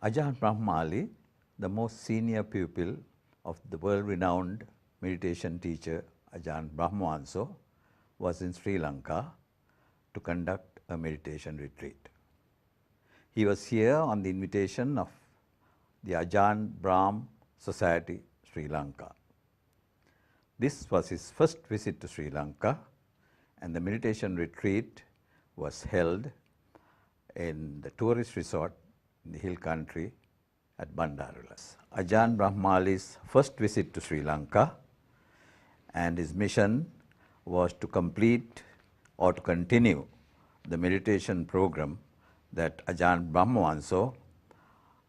Ajahn Brahmali, the most senior pupil of the world-renowned meditation teacher Ajahn Brahmawanso, was in Sri Lanka to conduct a meditation retreat. He was here on the invitation of the Ajahn Brahm Society, Sri Lanka. This was his first visit to Sri Lanka, and the meditation retreat was held in the tourist resort in the hill country at Bandarawela. Ajahn Brahmali's first visit to Sri Lanka, and his mission was to complete or to continue the meditation program that Ajahn Brahmawanso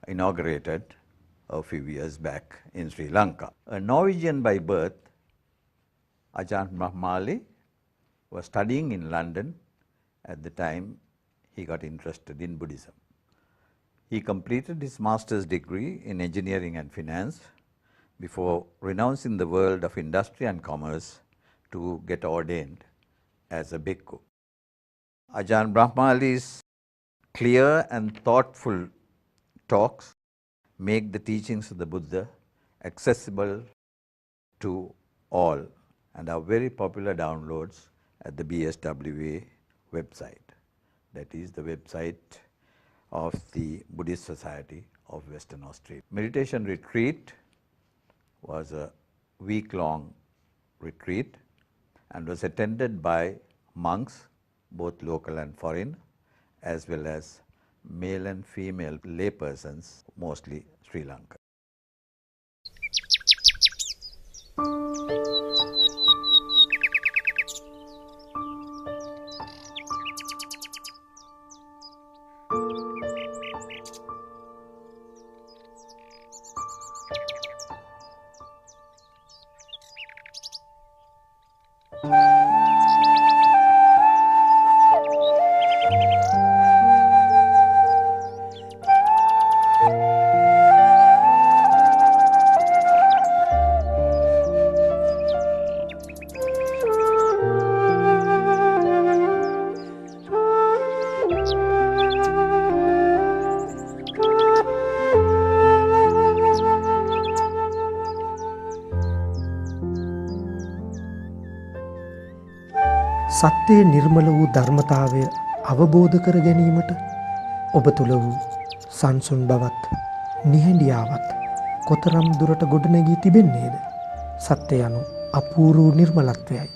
inaugurated a few years back in Sri Lanka. A Norwegian by birth, Ajahn Brahmali was studying in London at the time he got interested in Buddhism. He completed his master's degree in engineering and finance before renouncing the world of industry and commerce to get ordained as a bhikkhu. Ajahn Brahmali's clear and thoughtful talks make the teachings of the Buddha accessible to all and are very popular downloads at the BSWA website. That is the website of the Buddhist Society of Western Australia. Meditation retreat was a week-long retreat and was attended by monks, both local and foreign, as well as male and female laypersons, mostly Sri Lanka. සත්‍යයේ නිර්මල වූ ධර්මතාවය අවබෝධ කර ගැනීමට ඔබ තුල වූ සංසුන් බවත් නිහඬියාවත් කොතරම් දුරට ගොඩනැගී තිබෙන්නේද? සත්‍ය යනු අපූර්ව නිර්මලත්වයයි.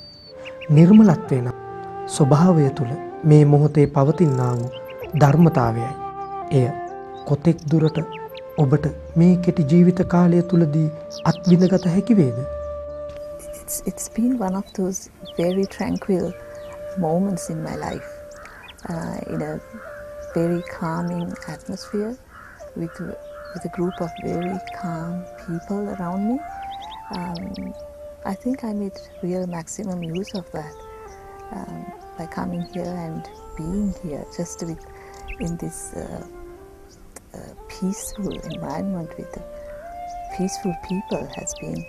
නිර්මලත්වය නම් ස්වභාවය තුල මේ මොහොතේ පවතිනා වූ ධර්මතාවයයි. එය කොතෙක් දුරට ඔබට මේ කෙටි ජීවිත කාලය තුලදී අත්විඳගත හැකි වේද? It's been one of those very tranquil moments in my life, in a very calming atmosphere with a group of very calm people around me. I think I made real maximum use of that by coming here and being here just in this peaceful environment with the peaceful people has been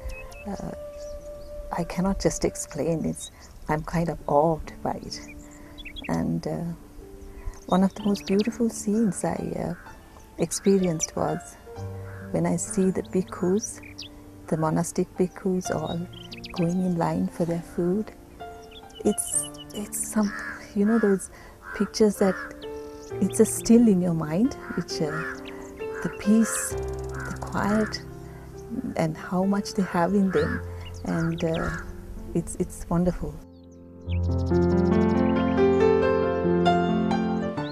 I cannot just explain it. I'm kind of awed by it. And one of the most beautiful scenes I experienced was when I see the bhikkhus, the monastic bhikkhus all going in line for their food. It's some, those pictures that it's a still in your mind, which the peace, the quiet, and how much they have in them. And it's wonderful.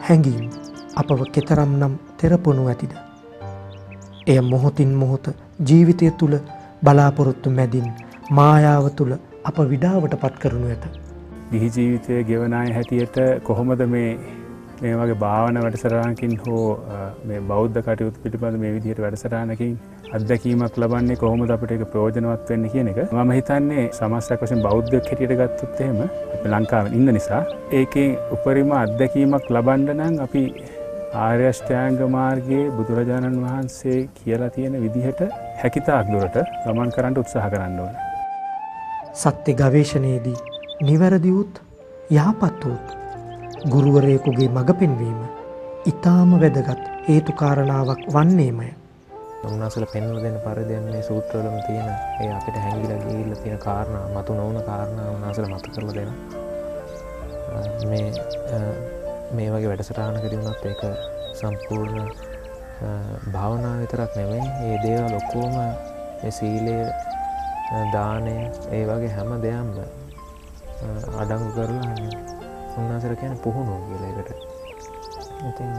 හැඟීම් අපව කෙතරම් නම් තෙරපොනු ඇතිද? එය මොහොතින් මොහොත ජීවිතය තුල බලාපොරොත්තු මැදින් මායාව තුල අප විඩාවට පත් කරනු ඇත. ගිහි ජීවිතයේ ගෙවන අය හැටියට කොහොමද මේ වගේ භාවනා වැඩසටහනකින් හෝ මේ බෞද්ධ කටයුතු පිළිබඳ මේ විදිහට වැඩසටහනකින් අත්දැකීමක් ලබන්නේ කොහොමද අපිට ඒක ප්‍රයෝජනවත් වෙන්නේ කියන එක මම හිතන්නේ සමස්තයක් වශයෙන් බෞද්ධයෙක් හැටියට ගත්තොත් එහෙම අපි ලංකාවේ ඉන්න නිසා ඒකේ උපරිම අත්දැකීමක් ලබන්න නම් අපි ආර්ය අෂ්ටාංග මාර්ගයේ බුදුරජාණන් වහන්සේ කියලා තියෙන විදිහට හැකිතාක් දුරට ගමන් කරන්න උත්සාහ කරන්න ඕනේ. සත්‍ය ගවේෂණයේදී නිවැරදි වූත් යහපත් වූත් ගුරුවරයෙකුගේ මඟ පෙන්වීම ඊටාම වැදගත් හේතු කාරණාවක් වන්නේමය. උන්වහන්සේලා පෙන්වලා දෙන පරිදි මේ සූත්‍රවලම තියෙන ඒ අපිට හැංගිලා ගිහිල්ලා තියෙන කාරණා මතු නොවුන කාරණා උන්වහන්සේලා මතක කරලා දෙනවා. මේ වගේ වැඩසටහනකදී වුණත් ඒක සම්පූර්ණ භාවනාව විතරක් නෙමෙයි. මේ දේවල් ඔක්කොම මේ සීලය, දානය, ඒ වගේ හැම දෙයක්ම අඩංගු කරලා උන්වහන්සේලා කියන්නේ පුහුණුව කියලා එකට. ඉතින්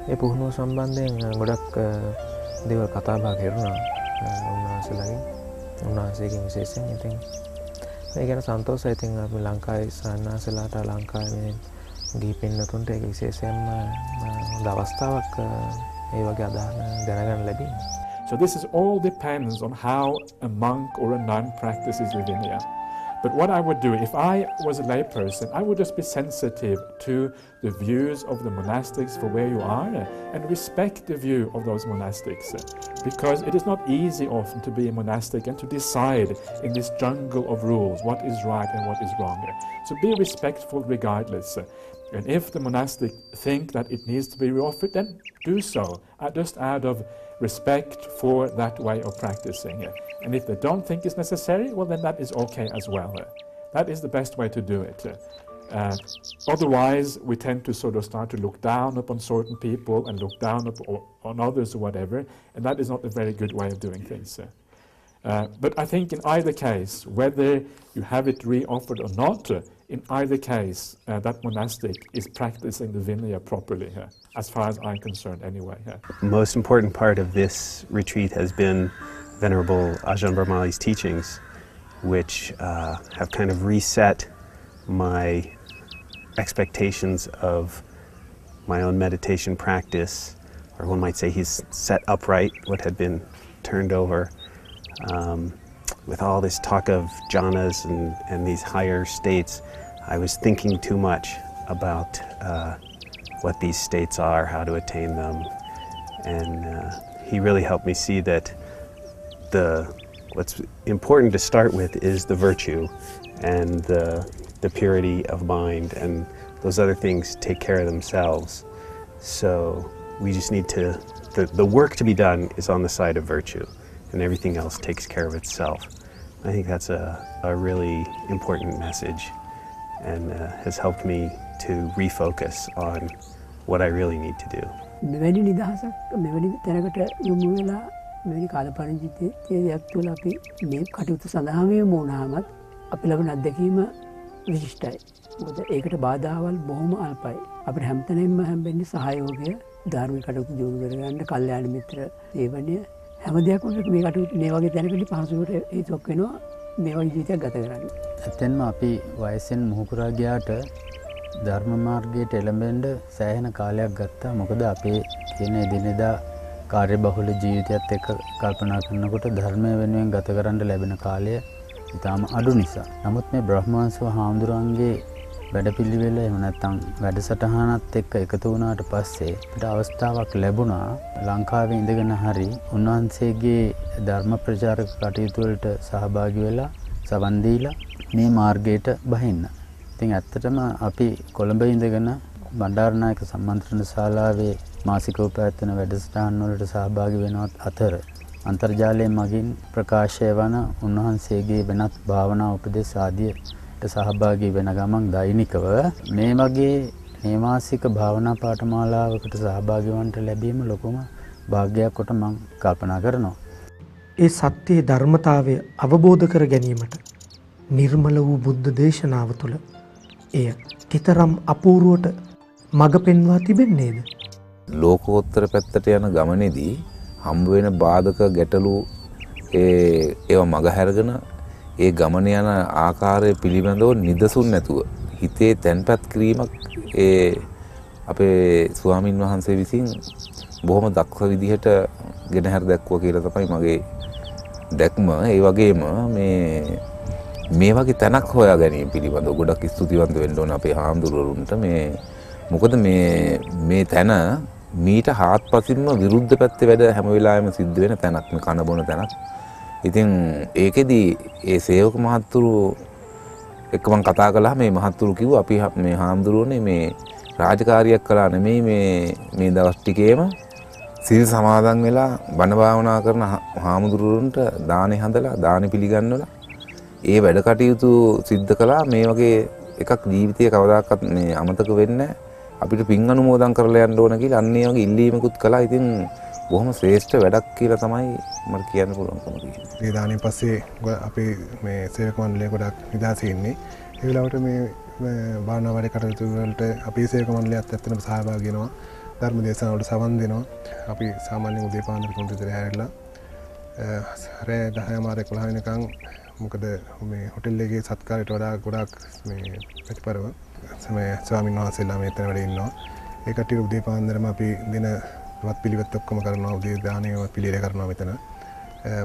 ඒ පුහුණුව සම්බන්ධයෙන් ගොඩක් දේවල් කතා බහ කරනවා උන්වහන්සේගෙන් විශේෂයෙන්. ඉතින් ඒ ගැන සන්තෝෂයි. ඉතින් අපි ලංකාවේ සන්නාසලාට ලංකාවේ ගිහි පින්නතුන්ට ඒක විශේෂයෙන්ම හොඳ අවස්ථාවක් ඒ වගේ අදහන දැනගන්න ලැබීම. So this is all depends on how a monk or a nun practices Vinaya. But what I would do, if I was a layperson, I would just be sensitive to the views of the monastics for where you are and respect the view of those monastics. Because it is not easy often to be a monastic and to decide in this jungle of rules what is right and what is wrong. So be respectful regardless. And if the monastic think that it needs to be reoffered, then do so, just out of respect for that way of practicing. And if they don't think it's necessary, well then that is okay as well. That is the best way to do it. Otherwise, we tend to sort of start to look down upon certain people and look down on others or whatever, and that is not a very good way of doing things. But I think in either case, whether you have it re-offered or not, in either case, that monastic is practicing the Vinaya properly, as far as I'm concerned anyway. Most important part of this retreat has been Venerable Ajahn Brahmali's teachings, which have kind of reset my expectations of my own meditation practice, or one might say he's set upright what had been turned over. With all this talk of jhanas and these higher states, I was thinking too much about what these states are, how to attain them, and he really helped me see that what's important to start with is the virtue and the purity of mind, and those other things take care of themselves. So we just need to, the work to be done is on the side of virtue, and everything else takes care of itself. I think that's a really important message, and has helped me to refocus on what I really need to do. මෙවැනි නිදහසක් මෙවැනි තැනකට යොමු වෙලා මෙවැනි කාල පරිච්ඡේදයක් තුළ අපි මේ කටයුතු සඳහා යොමු වුණාමත් අපි ලබන අත්දැකීම විශිෂ්ටයි. මොකද ඒකට බාධාවල් බොහොම අල්පයි. අපිට හැමතැනින්ම හම්බෙන්නේ සහයෝගය, ධර්මික කටයුතු දියුණු කරගන්න, කල්යාණ මිත්‍ර සේවනය, හැම දෙයක්ම මේ කටයුතු මේ වගේ තැනකදී පහසුවට හේතුවක් වෙනවා මේ වගේ ජීවිතයක් ගත කරන්න. ඇත්තෙන්ම අපි වයසෙන් මුහුකුරා ගියාට ධර්ම මාර්ගයට එළඹෙන්න සෑහෙන කාලයක් ගත්තා. මොකද අපේ තියෙන එදිනෙදා කාර්යබහුල ජීවිතයත් එක්ක කල්පනා කරනකොට ධර්මය වෙනුවෙන් ගත කරන්න ලැබෙන කාලය ඉතාම අඩු නිසා. නමුත් මේ බ්‍රහ්මවංශව හාමුදුරන්ගේ වැඩපිළිවෙල එහෙම නැත්නම් වැඩසටහනත් එක්ක එකතු වුණාට පස්සේ අපිට අවස්ථාවක් ලැබුණා ලංකාවේ ඉඳගෙන හරි උන්වහන්සේගේ ධර්ම ප්‍රචාරක කටයුතු වලට සහභාගී වෙලා සවන් දීලා මේ මාර්ගයට බහින්න. ඉතින් ඇත්තටම අපි කොළඹ ඉඳගෙන බණ්ඩාරනායක සම්මන්ත්‍රණ ශාලාවේ මාසිකව පැවැත්වෙන වැඩසටහන් වලට සහභාගී වෙනවත් අතර අන්තර්ජාලය මගින් ප්‍රකාශය වන උන්වහන්සේගේ වෙනත් භාවනා උපදෙස් ආදියට සහභාගී වෙන ගමන් දෛනිකව මේ වගේ නේවාසික භාවනා පාඨමාලාවකට සහභාගී වන්නට ලැබීම ලොකුම වාග්යක් කොට මම කල්පනා කරනවා. ඒ සත්‍යයේ ධර්මතාවය අවබෝධ කර ගැනීමට නිර්මල වූ බුද්ධ දේශනාව තුළ එය තිතරම් අපූර්වට මඟ පෙන්වා තිබෙන්නේද? ලෝකෝත්තර පැත්තට යන ගමනේදී හම්බ වෙන බාධක ගැටලු ඒවා මගහැරගෙන ඒ ගමන යන ආකාරය පිළිබඳව නිදසුන් නැතුව හිතේ තැන්පත් කිරීමක් අපේ ස්වාමින් වහන්සේ විසින් බොහොම දක්ෂ විදිහට ගෙනහැර දැක්වුවා කියලා තමයි මගේ දැක්ම. ඒ වගේම මේ වගේ තැනක් හොයා ගැනීම පිළිබඳව ගොඩක් ස්තුතිවන්ත වෙන්න ඕන අපේ හාමුදුරුවරුන්ට. මොකද මේ තැන මීට හාත්පසින්ම විරුද්ධ පැත්තේ වැඩ හැම වෙලාවෙම සිද්ධ වෙන තැනක්, මේ කන බොන තැනක්. ඉතින් ඒකෙදි ඒ සේවක මහත්තුරු එක්ක මම කතා කළා. මේ මහත්තුරු කිව්වා අපි මේ හාමුදුරුවනේ රාජකාරියක් කළා නෙමෙයි මේ දවස් ටිකේම සිල් සමාදන් වෙලා බණ භාවනා කරන හාමුදුරුවන්ට දානේ හදලා දානේ පිළිගන්නවලා ඒ වැඩ කටයුතු සිද්ධ කළා. මේ වගේ එකක් ජීවිතයේ කවදාකවත් මේ අමතක වෙන්නේ අපිට පින් අනුමෝදන් කරලා යන්න ඕන කියලා අන්න ඒ වගේ ඉල්ලීමකුත් කළා. ඉතින් බොහොම ශ්‍රේෂ්ඨ වැඩක් කියලා තමයි මට කියන්න පුළුවන්කම තියෙන්නේ. මේ දානේ පස්සේ අපි මේ සේවක මණ්ඩලය ගොඩක් නිදහසේ ඉන්නේ. ඒ වෙලාවට මේ භාවනා වැඩ කටයුතු වලට අපේ සේවක මණ්ඩලයත් ඇත්තටම සහභාගී වෙනවා. ධර්ම දේශනා වලට සවන් දෙනවා. අපි සාමාන්‍යයෙන් උදේ පාන්දර 3 විතර හැරෙලා රෑ 10:00 වෙනකන් මොකද මේ හොටෙල් එකේ සත්කාරයට වඩා ගොඩක් මේ ප්‍රතිපරව ස්වාමීන් වහන්සේලා මෙතන වැඩ ඉන්නවා. ඒ කට්ටිය උදේ පාන්දරම අපි දින වත් පිළිවෙත් ඔක්කොම කරනවා. උදේ දානය පිළියෙල කරනවා මෙතන.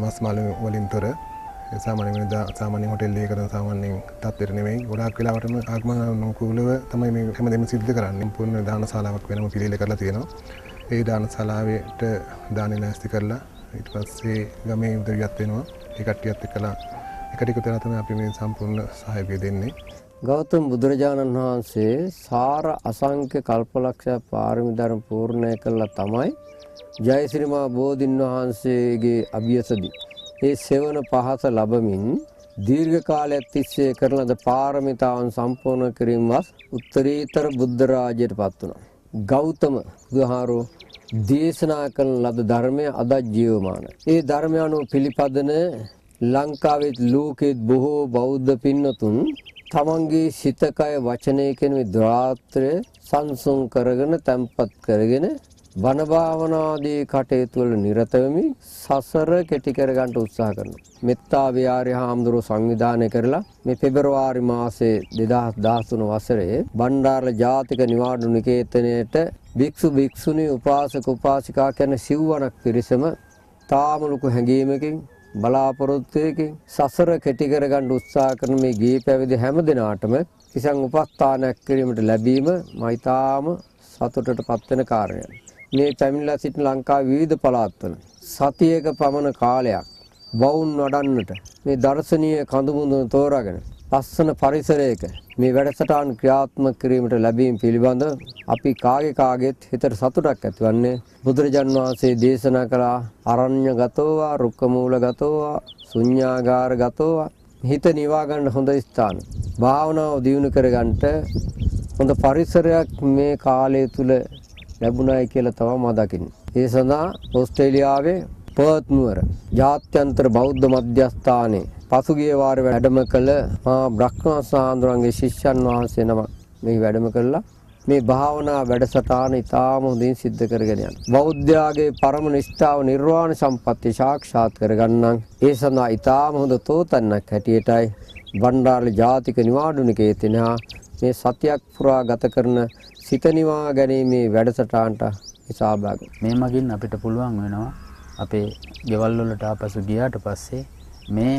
මස් මාළු වලින් තොර සාමාන්‍ය හොටෙල් එකේ කරන සාමාන්‍යයෙන් තත්ත්වෙට නෙමෙයි. ගොඩාක් වෙලාවටම ආගමනුකූලව තමයි මේ හැමදේම සිද්ධ කරන්නේ. පූර්ණ දානශාලාවක් වෙනම පිළියෙල කරලා තියෙනවා. ඒ දානශාලාවට දානෙ නැස්ති කරලා ඊට පස්සේ ගමේ උදවියත් වෙනවා. ඒ කට්ටියත් එක්කලා එකටික තැන තමයි අපි මේ සම්පූර්ණ සහයෝගය දෙන්නේ. ගෞතම බුදුරජාණන් වහන්සේ සාර අසංඛ්‍ය කල්පලක්ෂ පාරමී ධර්ම පූර්ණය කළා තමයි ජයශ්‍රීමා බෝධින් වහන්සේගේ අභියසදී ඒ සෙවන පහස ලැබමින් දීර්ඝ කාලයක් තිස්සේ කරන ලද පාරමිතාවන් සම්පූර්ණ කිරීමවත් උත්තරීතර බුද්ධ රාජ්‍යයට පත් වුණා. ගෞතම බුදුහාරෝ දේශනා කරන ලද ධර්මය අද ජීවමානයි. ඒ ධර්මය අනුව පිළිපදන ලංකාවේ ලෝකෙත් බොහෝ බෞද්ධ පින්නතුන් තමන්ගේ සිතකය වචනය කියන මේ ද්‍රාත්‍රය සංසුන් කරගෙන තැම්පත් කරගෙන බණ භාවනාදී කටයුතු වල නිරත වෙමින් සසර කෙටි කර ගන්න උත්සාහ කරනවා. මෙත්තා විහාරය හාමුදුරුවෝ සංවිධානය කරලා මේ පෙබරවාරි මාසයේ 2013 වසරේ බණ්ඩාර ජාතික නිවාඩු නිකේතනයේට භික්ෂු භික්ෂුණී උපාසක උපාසිකා කියන සිව්වණක් පිරිසම තාම ලොකු හැඟීමකින් බලාපොරොත්තුවකින් සසර කෙටි කර ගන්න උත්සාහ කරන මේ ගිහි පැවිදි හැම දිනාටම කිසියම් උපස්ථානයක් කිරීමට ලැබීම මයිතාම සතුටට පත්වෙන කාරණයක්. මේ පැමිණලා සිටින ලංකාවේ විවිධ පළාත්වල සතියක පමණ කාලයක් වවුන් වඩන්නට මේ දර්ශනීය කඳුමුදුන තෝරාගෙන ලස්සන පරිසරයක මේ වැඩසටහන් ක්‍රියාත්මක කිරීමට ලැබීම පිළිබඳ අපි කාගෙත් හිතට සතුටක් ඇතිවන්නේ බුදුරජාන් වහන්සේ දේශනා කළ අරණ්‍යගතව, රුක්කමූලගතව, ශුන්‍යාගාරගතව හිත නිවා ගන්න හොඳ ස්ථාන. භාවනාව දියුණු කර ගන්නට හොඳ පරිසරයක් මේ කාලය තුල ලැබුණයි කියලා තමයි මම දකින්නේ. ඒ සඳහා ඕස්ට්‍රේලියාවේ පර්ත් නුවර ජාත්‍යන්තර බෞද්ධ මධ්‍යස්ථානයේ පසුගිය වාරේ වැඩම කළ මහා බ්‍රහ්මසාන්දරන්ගේ ශිෂ්‍යයන් වහන්සේ නම මේ වැඩම කළා. මේ භාවනා වැඩසටහන ඉතාම හොඳින් සිද්ධ කරගෙන යනවා. බෞද්ධයාගේ පරම නිෂ්ඨාව නිර්වාණ සම්පත්තිය සාක්ෂාත් කරගන්නම් ඒ සඳහා ඉතාම හොඳ තෝතන්නක් හැටියටයි බණ්ඩාර ජාතික නිවාඩු නිකේතනහා මේ සතියක් පුරා ගත කරන සිත නිවා ගැනීමේ වැඩසටහනට සහභාගී. මේ මගින් අපිට පුළුවන් වෙනවා අපේ ගෙවල් වලට ආපසු ගියාට පස්සේ මේ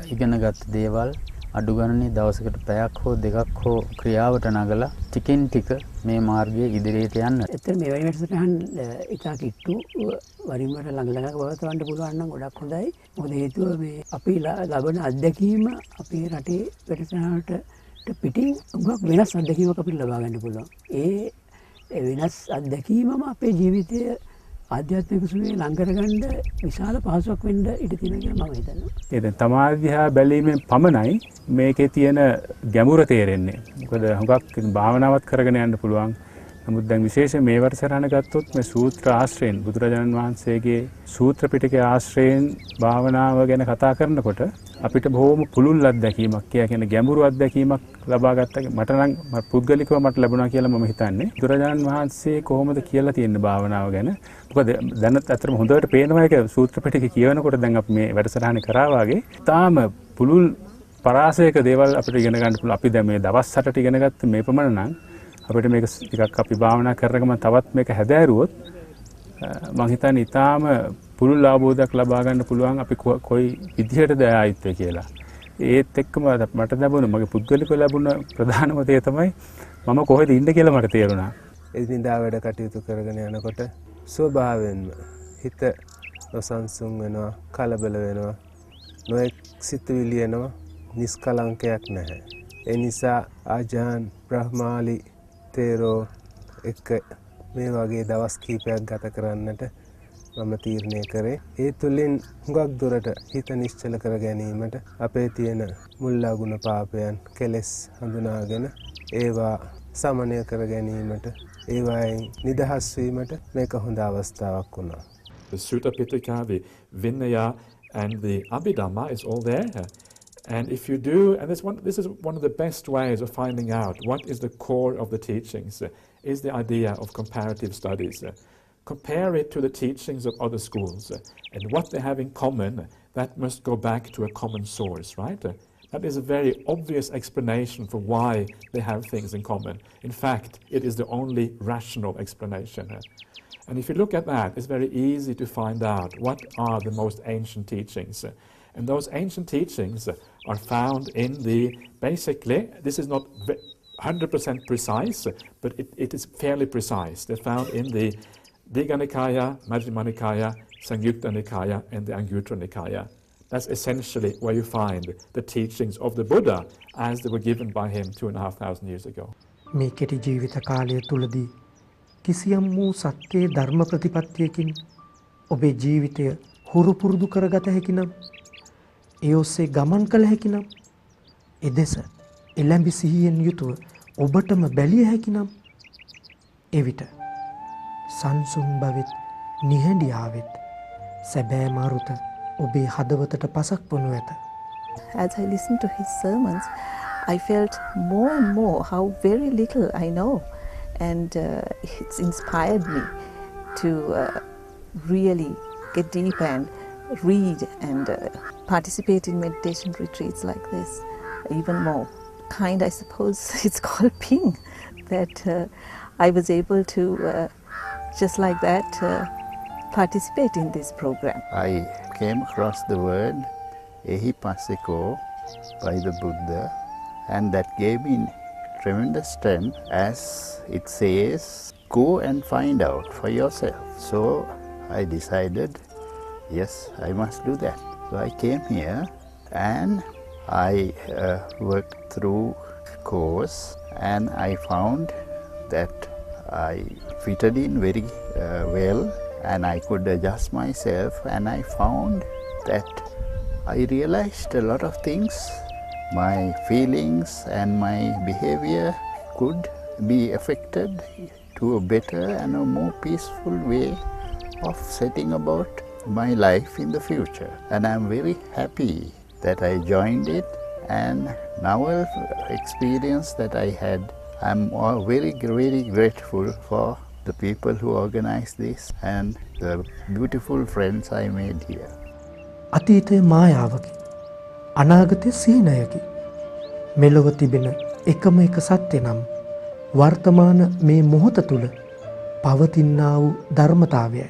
ඉගෙනගත් දේවල් අඩු ගණනේ දවසකට පැයක් හෝ දෙකක් හෝ ක්‍රියාවට නගලා ටිකින් ටික මේ මාර්ගයේ ඉදිරියට යන්න. ඇත්තට මේ වගේ වැඩසටහන් ඉතා කිට්ටු වරින් වර ළඟ පවත්වන්න පුළුවන් නම් ගොඩක් හොඳයි. මොකද හේතුව මේ අපි ලබන අත්දැකීම අපේ රටේ වැඩසටහනට පිටින් උගක් වෙනස් අත්දැකීමක් අපිට ලබා ගන්න පුළුවන්. ඒ වෙනස් අත්දැකීමම අපේ ජීවිතයේ ආධ්‍යාත්මික සුවේ ලං කරගන්න විශාල පහසුවක් වෙන්න ඉඩ තියෙනවා කියලා මම හිතනවා. ඒ දැන් තමාදී දිහා බැලීමෙන් පමණයි මේකේ තියෙන ගැඹුර තේරෙන්නේ. මොකද හුඟක් භාවනාවත් කරගෙන යන්න පුළුවන්. නමුත් දැන් විශේෂයෙන් මේ වර්ෂරණ ගත්තොත් මේ සූත්‍ර ආශ්‍රයෙන් බුදුරජාණන් වහන්සේගේ සූත්‍ර පිටකයේ ආශ්‍රයෙන් භාවනාව ගැන කතා කරනකොට අපිට බොහොම පුළුල් අත්දැකීමක් කියන ගැඹුරු අත්දැකීමක් ලබා ගත්තා. මට නම් පුද්ගලිකව මට ලැබුණා කියලා මම හිතන්නේ. බුදුරජාණන් වහන්සේ කොහොමද කියලා තියෙන භාවනාව ගැන. මොකද දැනත් අතරම හොඳට පේනවා ඒක සූත්‍ර පිටකේ කියවනකොට දැන් අපි මේ වැඩසටහන කරා වගේ තාම පුළුල් පරාසයක දේවල් අපිට ඉගෙන ගන්න පුළුවන්. අපි දැන් මේ දවස් 8ට ඉගෙන ගත්ත මේ ප්‍රමාණ නම් අපිට මේක ටිකක් අපි භාවනා කරනකම තවත් මේක හැදෑරුවොත් මම හිතන්නේ ඊටාම පුළුල් අවබෝධයක් ලබා ගන්න පුළුවන් අපි කොයි විදිහටද ආයිත්තේ කියලා. ඒත් එක්කම මට ලැබුණ මගේ පුද්ගලිකව ලැබුණ ප්‍රධානම දේ තමයි මම කොහෙද ඉන්නේ කියලා මට තේරුණා. එදිනදා වැඩ කටයුතු කරගෙන යනකොට ස්වභාවයෙන්ම හිත නොසන්සුන් වෙනවා, කලබල වෙනවා, නොඑක් සිතුවිලි එනවා, නිස්කලංකයක් නැහැ. ඒ නිසා ajahn, brahmali, තේරෝ එක්ක මේ වගේ දවස් කීපයක් ගත කරන්නට මම තීරණය කරේ. ඒ තුළින් හුඟක් දුරට හිත නිශ්චල කර ගැනීමට අපේ තියෙන මුල් අගුණ පාපයන් කෙලෙස් හඳුනාගෙන ඒවා සමනය කර ගැනීමට ඒවායින් නිදහස් වීමට මේක හොඳ අවස්ථාවක් වුණා. The Sutta Pitaka, the Vinaya and the Abhidhamma is all there. And if you do, and this is one of the best ways of finding out what is the core of the teachings, is the idea of comparative studies. Compare it to the teachings of other schools, and what they have in common, that must go back to a common source, right? That is a very obvious explanation for why they have things in common. In fact, it is the only rational explanation. And if you look at that, it's very easy to find out what are the most ancient teachings. And those ancient teachings are found in the, basically, this is not 100% precise, but it is fairly precise. They're found in the Digha Nikaya, Majjhima Nikaya, Samyutta Nikaya, and the Anguttara Nikaya. That's essentially where you find the teachings of the Buddha as they were given by him 2,500 years ago. මේ කෙටි ජීවිත කාලය තුලදී කිසියම් වූ සත්‍යයේ ධර්ම ප්‍රතිපත්තියකින් ඔබේ ජීවිතය හුරු පුරුදු කරගත හැකි නම් ඒ ඔස්සේ ගමන් කළ හැකි නම් එදෙස එළඹි සිහියෙන් යුතුව ඔබටම බැලිය හැකි නම් එවිට සංසුන් බවෙත් නිහඬියාවෙත් සැබෑ මාරුත ඔබේ හදවතට පසක් වනු ඇත. As I listened to his sermons, I felt more and more how very little I know, and it's inspired me to really get deep and read and participate in meditation retreats like this even more. I suppose it's called ping, that I was able to just like that participate in this program. I came across the word ehipassiko by the Buddha, and that gave me tremendous strength, as it says, go and find out for yourself. So I decided, yes, I must do that. So I came here and I worked through course, and I found that I fitted in very well, and I could adjust myself, and I found that I realized a lot of things. My feelings and my behavior could be affected to a better and a more peaceful way of setting about my life in the future. And I'm very happy that I joined it, and now experience that I had, I'm very, very grateful for the people who organized this and the beautiful friends I made here. අතීතය මායාවකි. අනාගතය සිහිනයකි. මෙලොව තිබෙන එකම එක සත්‍ය නම් වර්තමාන මේ මොහොත තුල පවතිනා වූ ධර්මතාවයයි.